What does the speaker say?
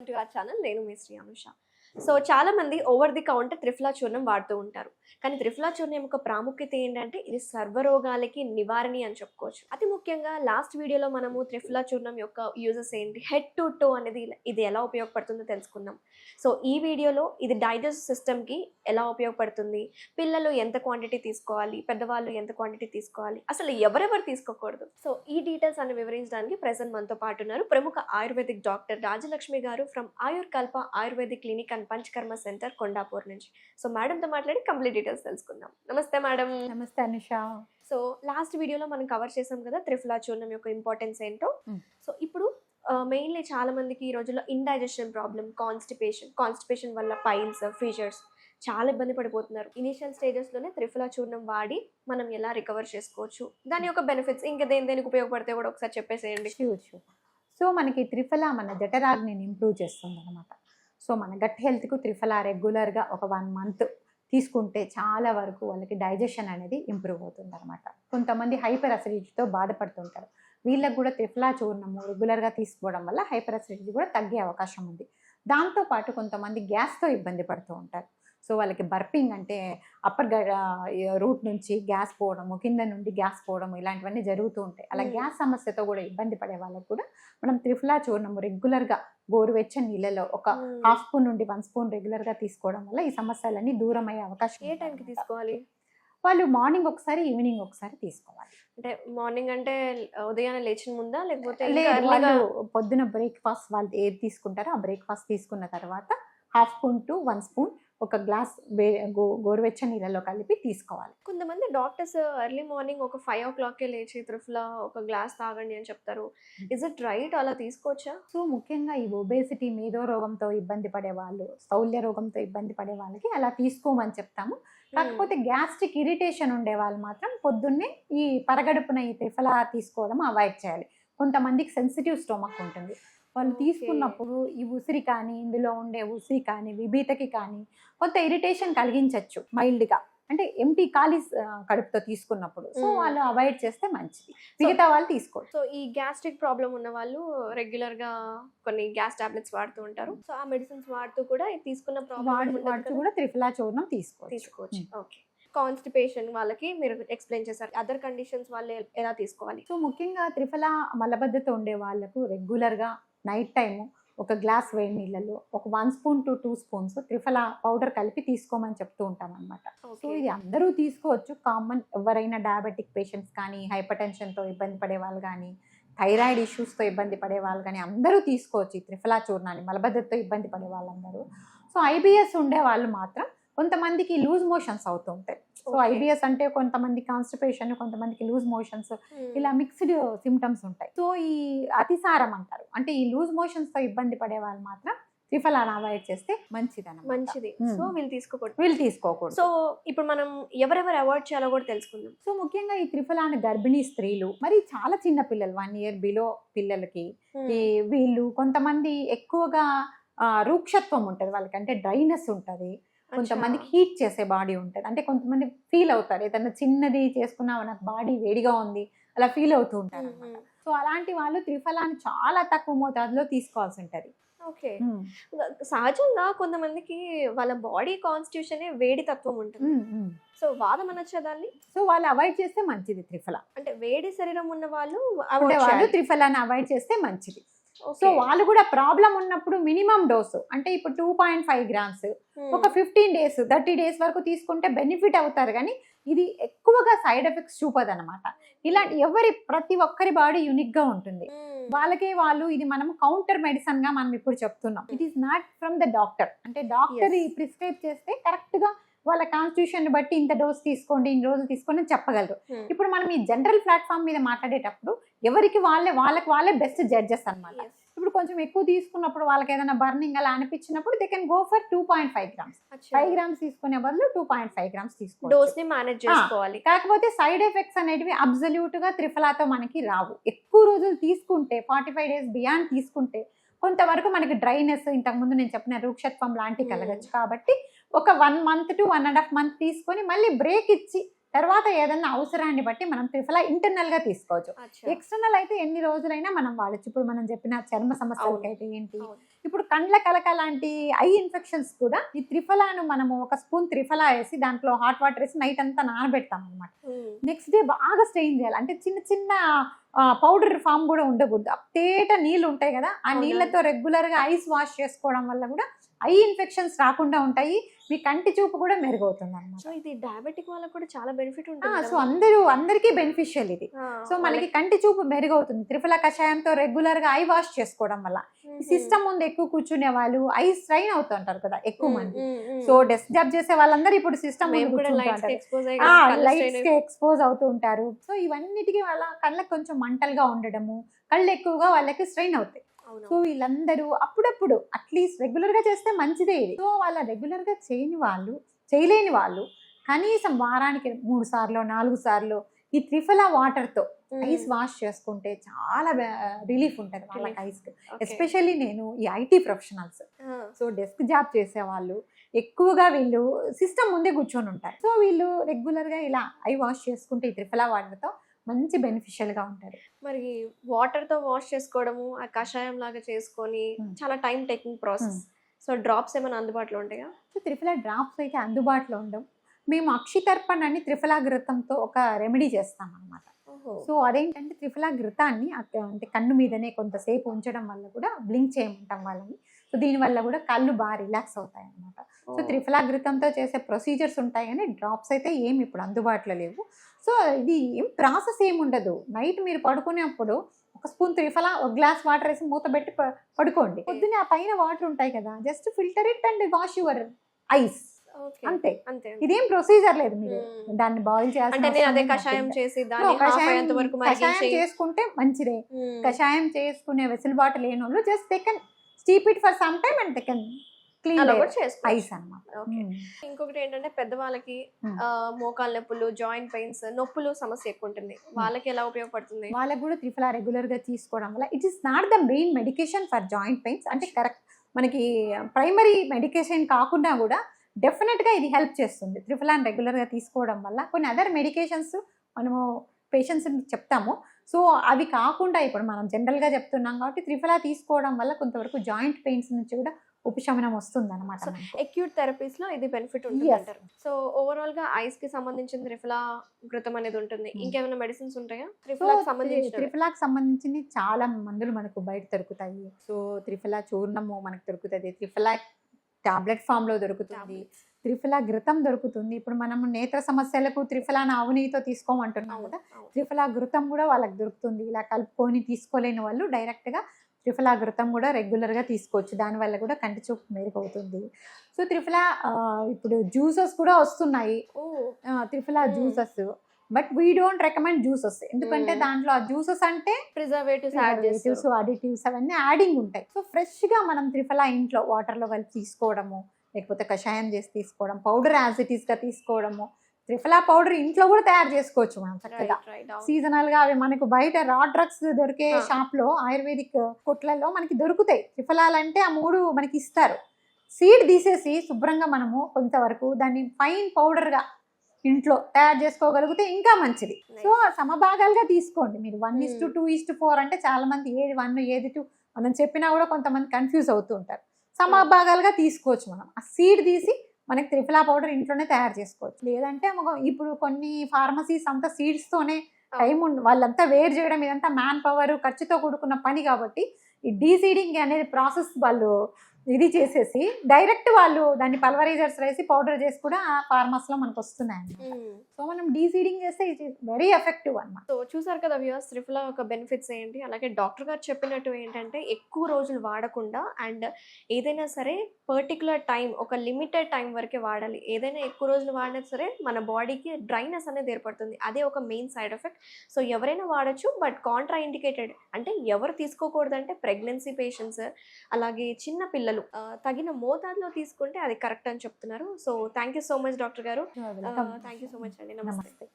To our channel. నేను మీ Shri Anusha. So చాలా మంది ఓవర్ ది కౌంటర్ త్రిఫలా చూర్ణం వాడుతూ ఉంటారు. కానీ త్రిఫలా చూర్ణం యొక్క ప్రాముఖ్యత ఏంటంటే ఇది సర్వరోగాలకి నివారణి అని చెప్పుకోవచ్చు. అతి ముఖ్యంగా లాస్ట్ వీడియోలో మనము త్రిఫలా చూర్ణం యొక్క యూజెస్ ఏంటి, హెడ్ టు టో అనేది ఇది ఎలా ఉపయోగపడుతుందో తెలుసుకుందాం. సో ఈ వీడియోలో ఇది డైజెస్ట్ సిస్టమ్కి ఎలా ఉపయోగపడుతుంది, పిల్లలు ఎంత క్వాంటిటీ తీసుకోవాలి, పెద్దవాళ్ళు ఎంత క్వాంటిటీ తీసుకోవాలి, అసలు ఎవరెవరు తీసుకోకూడదు. సో ఈ డీటెయిల్స్ అన్ని వివరించడానికి ప్రెజెంట్ మనతో పాటు ఉన్నారు ప్రముఖ ఆయుర్వేదిక్ డాక్టర్ రాజలక్ష్మి గారు from Ayurkalpa ayurvedic clinic and Panchakarma centre Kondapur నుంచి. సో మేడంతో మాట్లాడి కంప్లీట్ డీటెయిల్స్ తెలుసుకుందాం. నమస్తే మేడం. నమస్తే అనుష. సో లాస్ట్ వీడియోలో మనం కవర్ చేసాం కదా త్రిఫలా చూర్ణం యొక్క ఇంపార్టెన్స్ ఏంటో. సో ఇప్పుడు మెయిన్లీ చాలా మందికి ఈ రోజుల్లో ఇండైజెషన్ ప్రాబ్లం, కాన్స్టిపేషన్ వల్ల పైల్స్, ఫీజర్స్ చాలా ఇబ్బంది పడిపోతున్నారు. ఇనిషియల్ స్టేజెస్లోనే త్రిఫలా చూర్ణం వాడి మనం ఎలా రికవర్ చేసుకోవచ్చు, దాని యొక్క బెనిఫిట్స్ ఇంకా దేనికి ఉపయోగపడితే కూడా ఒకసారి చెప్పేసేయండి. షూర్. సో మనకి త్రిఫలా మన జఠరాగ్నిని ఇంప్రూవ్ చేస్తుంది అనమాట. సో మన గట్ హెల్త్కు త్రిఫలా రెగ్యులర్గా ఒక 1 month తీసుకుంటే చాలా వరకు వాళ్ళకి డైజెషన్ అనేది ఇంప్రూవ్ అవుతుంది అనమాట. కొంతమంది హైపర్ అసిడిటీతో బాధపడుతుంటారు. వీళ్ళకి కూడా త్రిఫలా చూర్ణము రెగ్యులర్గా తీసుకోవడం వల్ల హైపర్ అసిడిటీ కూడా తగ్గే అవకాశం ఉంది. దాంతోపాటు కొంతమంది గ్యాస్తో ఇబ్బంది పడుతూ ఉంటారు. సో వాళ్ళకి బర్పింగ్ అంటే అప్పర్ రూట్ నుంచి గ్యాస్ పోవడము, కింద నుండి గ్యాస్ పోవడము ఇలాంటివన్నీ జరుగుతూ ఉంటాయి. అలా గ్యాస్ సమస్యతో కూడా ఇబ్బంది పడే వాళ్ళకు కూడా మనం త్రిఫలా చూర్ణము రెగ్యులర్గా గోరువెచ్చని నీళ్ళలో ఒక 1/2 స్పూన్ నుండి 1 స్పూన్ రెగ్యులర్గా తీసుకోవడం వల్ల ఈ సమస్యలన్నీ దూరం అయ్యే అవకాశం. ఏ టైంకి తీసుకోవాలి? వాళ్ళు మార్నింగ్ ఒకసారి, ఈవినింగ్ ఒకసారి తీసుకోవాలి. అంటే మార్నింగ్ అంటే ఉదయాన్నే లేచిన ముందా, లేకపోతే వాళ్ళు పొద్దున బ్రేక్ఫాస్ట్ వాళ్ళు ఏది తీసుకుంటారో ఆ బ్రేక్ఫాస్ట్ తీసుకున్న తర్వాత 1/2 స్పూన్ టు 1 స్పూన్ ఒక గ్లాస్ గోరువెచ్చని నీళ్ళలో కలిపి తీసుకోవాలి. కొంతమంది డాక్టర్స్ ఎర్లీ మార్నింగ్ ఒక 5 o'clock లేచి త్రిఫలా ఒక గ్లాస్ తాగండి అని చెప్తారు. Is it right? అలా తీసుకోవచ్చా? సో ముఖ్యంగా ఈ ఒబేసిటీ, మేధో రోగంతో ఇబ్బంది పడే వాళ్ళు, స్థౌల్య రోగంతో ఇబ్బంది పడే వాళ్ళకి అలా తీసుకోమని చెప్తాము. కాకపోతే గ్యాస్ట్రిక్ ఇరిటేషన్ ఉండే వాళ్ళు మాత్రం పొద్దున్నే ఈ పరగడుపున ఈ త్రిఫలా తీసుకోవడం అవాయిడ్ చేయాలి. కొంతమందికి సెన్సిటివ్ స్టొమక్ ఉంటుంది. వాళ్ళు తీసుకున్నప్పుడు ఈ ఉసిరి కానీ, ఇందులో ఉండే ఉసిరి కానీ, విభీతకి కానీ కొంత ఇరిటేషన్ కలిగించవచ్చు మైల్డ్గా, అంటే ఎంటీ ఖాళీ కడుపుతో తీసుకున్నప్పుడు. సో వాళ్ళు అవాయిడ్ చేస్తే మంచిది, మిగతా వాళ్ళు తీసుకోవచ్చు. సో ఈ గ్యాస్ట్రిక్ ప్రాబ్లం ఉన్న వాళ్ళు రెగ్యులర్గా కొన్ని గ్యాస్ టాబ్లెట్స్ వాడుతూ ఉంటారు. సో ఆ మెడిసిన్స్ వాడుతూ కూడా తీసుకున్న వాడుతూ కూడా త్రిఫలా చూర్ణం తీసుకోవచ్చు. ఓకే. కాన్స్టిపేషన్ వాళ్ళకి మీరు ఎక్స్ప్లెయిన్ చేశారు. అదర్ కండిషన్స్ వాళ్ళు ఎలా తీసుకోవాలి? సో ముఖ్యంగా త్రిఫలా మలబద్ధత ఉండే వాళ్ళకు రెగ్యులర్గా నైట్ టైము ఒక గ్లాస్ వేడి నీళ్ళలో ఒక 1 spoon to 2 spoons triphala powder కలిపి తీసుకోమని చెప్తూ ఉంటాం అనమాట. సో ఇది అందరూ తీసుకోవచ్చు. కామన్ ఎవరైనా డయాబెటిక్ పేషెంట్స్ కానీ, హైపర్ టెన్షన్తో ఇబ్బంది పడే వాళ్ళు కానీ, థైరాయిడ్ ఇష్యూస్తో ఇబ్బంది పడే వాళ్ళు కానీ అందరూ తీసుకోవచ్చు ఈ త్రిఫలా చూర్ణాన్ని, మలబద్ధతతో ఇబ్బంది పడే వాళ్ళందరూ. సో ఐబిఎస్ ఉండే వాళ్ళు మాత్రం కొంతమందికి లూజ్ మోషన్స్ అవుతూ ఉంటాయి. సో ఐబిఎస్ అంటే కొంతమంది కాన్స్టిపేషన్, కొంతమందికి లూజ్ మోషన్స్, ఇలా మిక్స్డ్ సిమ్టమ్స్ ఉంటాయి. సో ఈ అతిసారం అంటారు, అంటే ఈ లూజ్ మోషన్స్ తో ఇబ్బంది పడే వాళ్ళు మాత్రం త్రిఫలాను అవాయిడ్ చేస్తే మంచిది. సో వీళ్ళు తీసుకోకూడదు. సో ఇప్పుడు మనం ఎవరెవరు అవాయిడ్ చేయాలో కూడా తెలుసుకుందాం. సో ముఖ్యంగా ఈ త్రిఫలాను గర్భిణీ స్త్రీలు, మరి చాలా చిన్న పిల్లలు 1 year బిలో పిల్లలకి, వీళ్ళు కొంతమంది ఎక్కువగా రూక్షత్వం ఉంటుంది వాళ్ళకి, అంటే డ్రైనెస్ ఉంటుంది. కొంతమందికి హీట్ చేసే బాడీ ఉంటుంది, అంటే కొంతమంది ఫీల్ అవుతారు ఏదన్నా చిన్నది చేసుకున్నా నాకు బాడీ వేడిగా ఉంది అలా ఫీల్ అవుతూ ఉంటారు అనమాట. సో అలాంటి వాళ్ళు త్రిఫలాన్ని చాలా తక్కువ మోతాదులో తీసుకోవాల్సి ఉంటుంది. ఓకే. సహజంగా కొంతమందికి వాళ్ళ బాడీ కాన్స్టిట్యూషన్ వేడి తత్వం ఉంటుంది. సో వాదం అనొచ్చా దాన్ని? సో వాళ్ళు అవాయిడ్ చేస్తే మంచిది త్రిఫలా. అంటే వేడి శరీరం ఉన్న వాళ్ళు త్రిఫలాన్ని అవాయిడ్ చేస్తే మంచిది. సో వాళ్ళు కూడా ప్రాబ్లం ఉన్నప్పుడు మినిమం డోసు, అంటే ఇప్పుడు 2.5 grams ఒక 15 days 30 days వరకు తీసుకుంటే బెనిఫిట్ అవుతారు. కానీ ఇది ఎక్కువగా సైడ్ ఎఫెక్ట్స్ చూపదు అనమాట. ఇలాంటి ప్రతి ఒక్కరి బాడీ యూనిక్ గా ఉంటుంది. వాళ్ళు ఇది మనం కౌంటర్ మెడిసిన్ గా మనం ఇప్పుడు చెప్తున్నాం. It is not from the doctor, అంటే డాక్టర్ ప్రిస్క్రైబ్ చేస్తే కరెక్ట్ గా వాళ్ళ కాన్స్టిట్యూషన్ బట్టి ఇంత డోస్ తీసుకోండి, ఇన్ని రోజులు తీసుకోండి అని చెప్పగలరు. ఇప్పుడు మనం ఈ జనరల్ ప్లాట్ఫామ్ మీద మాట్లాడేటప్పుడు ఎవరికి వాళ్ళే బెస్ట్ జడ్జెస్ అనమాట. ఇప్పుడు కొంచెం ఎక్కువ తీసుకున్నప్పుడు వాళ్ళకి ఏదైనా బర్నింగ్ అలా అనిపించినప్పుడు they can go for 2.5 grams. 5 grams తీసుకునే బదులు 2.5 grams తీసుకోవాలి. డోస్ ని మేనేజ్ చేసుకోవాలి. కాకపోతే సైడ్ ఎఫెక్ట్స్ అనేటివి అబ్సల్యూట్ గా త్రిఫలాతో మనకి రావు. ఎక్కువ రోజులు తీసుకుంటే 45 days బియాండ్ తీసుకుంటే కొంతవరకు మనకి డ్రైనెస్, ఇంతకుముందు నేను చెప్పిన రూక్షత్వం లాంటివి కలగచ్చు. కాబట్టి ఒక 1 month to 1.5 months తీసుకొని మళ్ళీ బ్రేక్ ఇచ్చి తర్వాత ఏదన్నా అవసరాన్ని బట్టి మనం త్రిఫలా ఇంటర్నల్ గా తీసుకోవచ్చు. అచ్చా. ఎక్స్టర్నల్ అయితే ఎన్ని రోజులైనా మనం వాడచ్చు. ఇప్పుడు మనం చెప్పిన చర్మ సమస్యలకి అయితే ఏంటి, అవును. ఇప్పుడు కండ్ల కలక లాంటి ఐ ఇన్ఫెక్షన్స్ కూడా ఈ త్రిఫలాను మనము ఒక స్పూన్ త్రిఫలా వేసి దాంట్లో హాట్ వాటర్ వేసి నైట్ అంతా నానబెడతాం అనమాట. నెక్స్ట్ డే బాగా స్ట్రెయిన్ చేయాలి. అంటే చిన్న చిన్న పౌడర్ ఫామ్ కూడా ఉండకూడదు. తేట నీళ్ళు ఉంటాయి కదా, ఆ అవునా. నీళ్ళతో రెగ్యులర్ గా ఐస్ వాష్ చేసుకోవడం వల్ల కూడా ఐ ఇన్ఫెక్షన్స్ రాకుండా ఉంటాయి. మీ కంటి చూపు కూడా మెరుగవుతుంది అనమాట. సో ఇది డయాబెటిక్ వాళ్ళకి కూడా చాలా బెనిఫిట్ ఉంటుంది సో కదా. అందరికీ బెనిఫిషియల్ ఇది. సో మనకి కంటి చూపు మెరుగవుతుంది త్రిఫలా కషాయంతో రెగ్యులర్ గా ఐ వాష్ చేసుకోవడం వల్ల. సిస్టమ్ ముందు ఎక్కువ కూర్చునే వాళ్ళు ఐ స్ట్రైన్ అవుతుంటారు కదా ఎక్కువ మంది. సో డెస్క్ జాబ్ చేసే వాళ్ళందరూ ఇప్పుడు సిస్టమ్ ముందు కూర్చుంటారు, లైట్స్ కి ఎక్స్పోజ్ అవుతూ ఉంటారు. సో ఇవన్నిటికీ వాళ్ళ కళ్ళకి కొంచెం మంటలుగా ఉండడము, కళ్ళు ఎక్కువగా వాళ్ళకి స్ట్రెయిన్ అవుతాయి. సో వీళ్ళందరూ అప్పుడప్పుడు అట్లీస్ట్ రెగ్యులర్ గా చేస్తే మంచిదే ఇది. సో వాళ్ళ రెగ్యులర్ గా చేయలేని వాళ్ళు కనీసం వారానికి 3 సార్లు 4 సార్లు ఈ త్రిఫలా వాటర్ తో ఐస్ వాష్ చేసుకుంటే చాలా రిలీఫ్ ఉంటుంది వాళ్ళకి ఐస్. ఎస్పెషల్లీ నేను ఈ IT professionals, so desk job చేసే వాళ్ళు ఎక్కువగా వీళ్ళు సిస్టమ్ ముందే కూర్చొని ఉంటారు. సో వీళ్ళు రెగ్యులర్ గా ఇలా ఐ వాష్ చేసుకుంటే ఈ త్రిఫలా వాటర్ తో మంచి బెనిఫిషియల్ గా ఉంటారు. మరి వాటర్ తో వాష్ చేసుకోవడము, ఆ కషాయం లాగా చేసుకొని చాలా time taking process. So drops ఏమైనా అందుబాటులో ఉంటాయా? సో త్రిఫలా డ్రాప్స్ అయితే అందుబాటులో ఉండవు. మేము అక్షితర్పణ అని త్రిఫలా ఘృతంతో ఒక రెమెడీ చేస్తాం అనమాట. సో అదేంటంటే త్రిఫలా ఘృతాన్ని అంటే కన్ను మీదనే కొంతసేపు ఉంచడం వల్ల కూడా బ్లింక్ చేయమంటాం వాళ్ళని. సో దీనివల్ల కూడా కళ్ళు బాగా రిలాక్స్ అవుతాయి అనమాట. సో త్రిఫలా ఘృతంతో చేసే ప్రొసీజర్స్ ఉంటాయి కానీ డ్రాప్స్ అయితే ఏమి ఇప్పుడు అందుబాటులో లేవు. సో ఇది ఏం ప్రాసెస్ ఏమి ఉండదు. నైట్ మీరు పడుకునేప్పుడు ఒక స్పూన్ త్రిఫలా, ఒక గ్లాస్ వాటర్ వేసి మూత పెట్టి పడుకోండి. పొద్దున్నే ఆ పైన వాటర్ ఉంటాయి కదా, just filter it and wash your eyes. అంతే. ఇదేం ప్రొసీజర్ లేదు. మీరు దాన్ని బాయిల్ చేయాల్సిన కషాయం చేసి కషాయం చేసుకుంటే మంచిదే. కషాయం చేసుకునే వెసులుబాటు లేని వాళ్ళు just they can steep it for some time and they can clean ice అన్నమాట. ఇంకొకటి ఏంటంటే పెద్దవాళ్ళకి మోకాళ్ళ నొప్పులు, జాయింట్ పెయిన్స్, నొప్పులు సమస్య ఎక్కువ ఉంటుంది. వాళ్ళకి ఎలా ఉపయోగపడుతుంది? వాళ్ళకి కూడా త్రిఫలా రెగ్యులర్ గా తీసుకోవడం వల్ల it is not the main medication for joint pains. అంటే కరెక్ట్ మనకి ప్రైమరీ మెడికేషన్ కాకుండా కూడా డెఫినెట్ గా ఇది హెల్ప్ చేస్తుంది. త్రిఫలాన్ రెగ్యులర్ గా తీసుకోవడం వల్ల కొన్ని అదర్ మెడికేషన్స్ మనము పేషెంట్స్ చెప్తాము. సో అవి కాకుండా ఇప్పుడు మనం జనరల్ గా చెప్తున్నాం కాబట్టి త్రిఫలా తీసుకోవడం వల్ల కొంతవరకు జాయింట్ పెయిన్స్ నుంచి కూడా ఉపశమనం వస్తుంది అనమాట. అక్యూట్ థెరపీస్ లో ఇది బెనిఫిట్ ఉంటుంది అంటారు. సో ఓవరాల్ గా ఐస్ కి సంబంధించిన త్రిఫలా ఘృతం అనేది ఉంటుంది. ఇంకేమైనా మెడిసిన్స్ ఉంటాయా త్రిఫలాకి సంబంధించి? చాలా మందులు మనకు బయట దొరుకుతాయి. సో త్రిఫలా చూర్ణము మనకు దొరుకుతుంది, త్రిఫలా టాబ్లెట్ ఫామ్ లో దొరుకుతుంది, త్రిఫలా ఘృతం దొరుకుతుంది. ఇప్పుడు మనము నేత్ర సమస్యలకు త్రిఫలాను ఆవునితో తీసుకోమంటున్నాం కదా, త్రిఫలా ఘృతం కూడా వాళ్ళకి దొరుకుతుంది. ఇలా కలుపుకొని తీసుకోలేని వాళ్ళు డైరెక్ట్ గా త్రిఫలా ఘృతం కూడా రెగ్యులర్ గా తీసుకోవచ్చు. దానివల్ల కూడా కంటి చూపు మెరుగవుతుంది. సో త్రిఫలా ఇప్పుడు జ్యూసెస్ కూడా వస్తున్నాయి, triphala juices. But we don't recommend juices, ఎందుకంటే దాంట్లో ఆ జ్యూసెస్ అంటే ప్రిజర్వేటివ్స్, అడిటివ్స్ అవన్నీ యాడింగ్ ఉంటాయి. సో ఫ్రెష్ గా మనం త్రిఫలా ఇంట్లో వాటర్ లో కలిపి తీసుకోవడము, లేకపోతే కషాయం చేసి తీసుకోవడం, పౌడర్ యాజ్ ఇట్ ఈస్ గా తీసుకోవడము. త్రిఫలా పౌడర్ ఇంట్లో కూడా తయారు చేసుకోవచ్చు మనం చక్కగా. సీజనల్ గా అవి మనకు బయట రా డ్రగ్స్ దొరికే షాప్ లో, ఆయుర్వేదిక్ కొట్లలో మనకి దొరుకుతాయి. త్రిఫలాలు అంటే ఆ 3 మనకి ఇస్తారు. సీడ్ తీసేసి శుభ్రంగా మనము కొంతవరకు దాన్ని ఫైన్ పౌడర్ గా ఇంట్లో తయారు చేసుకోగలిగితే ఇంకా మంచిది. సో సమభాగాలుగా తీసుకోండి మీరు. 1:2:4 అంటే చాలా మంది ఏది 1 ఏది 2 మనం చెప్పినా కూడా కొంతమంది కన్ఫ్యూజ్ అవుతూ ఉంటారు. సమభాగాలుగా తీసుకోవచ్చు. మనం ఆ సీడ్ తీసి మనకి త్రిఫలా పౌడర్ ఇంట్లోనే తయారు చేసుకోవచ్చు. లేదంటే ఇప్పుడు కొన్ని ఫార్మసీస్ అంతా సీడ్స్ తోనే టైం వాళ్ళంతా వేరు చేయడం, ఇదంతా మ్యాన్ పవర్ ఖర్చుతో కూడుకున్న పని కాబట్టి ఈ డీసీడింగ్ అనేది ప్రాసెస్ వాళ్ళు ఇది చేసేసి డైరెక్ట్ వాళ్ళు దాన్ని పల్వరైజర్స్ వేసి పౌడర్ చేసి కూడా ఫార్మర్స్ లో మనకు వస్తున్నాయి. సో మనం డీసీడింగ్ చేస్తే ఇట్ ఈస్ వెరీ ఎఫెక్టివ్ అన్నమాట. సో చూసారు కదా వ్యూవర్స్, త్రిఫలా ఒక బెనిఫిట్స్ ఏంటి, అలాగే డాక్టర్ గారు చెప్పినట్టు ఏంటంటే ఎక్కువ రోజులు వాడకుండా అండ్ ఏదైనా సరే పర్టికులర్ టైం, ఒక లిమిటెడ్ టైం వరకే వాడాలి. ఏదైనా ఎక్కువ రోజులు వాడినా సరే మన బాడీకి డ్రైనెస్ అనేది ఏర్పడుతుంది. అదే ఒక మెయిన్ సైడ్ ఎఫెక్ట్. సో ఎవరైనా వాడచ్చు, బట్ కాంట్రా ఇండికేటెడ్. అంటే ఎవరు తీసుకోకూడదు అంటే ప్రెగ్నెన్సీ పేషెంట్స్, అలాగే చిన్న పిల్లలు తగిన మోతాదులో తీసుకుంటే అది కరెక్ట్ అని చెప్తున్నారు. So thank you so much doctor గారు. థ్యాంక్ యూ సో మచ్ అండి. నమస్తే.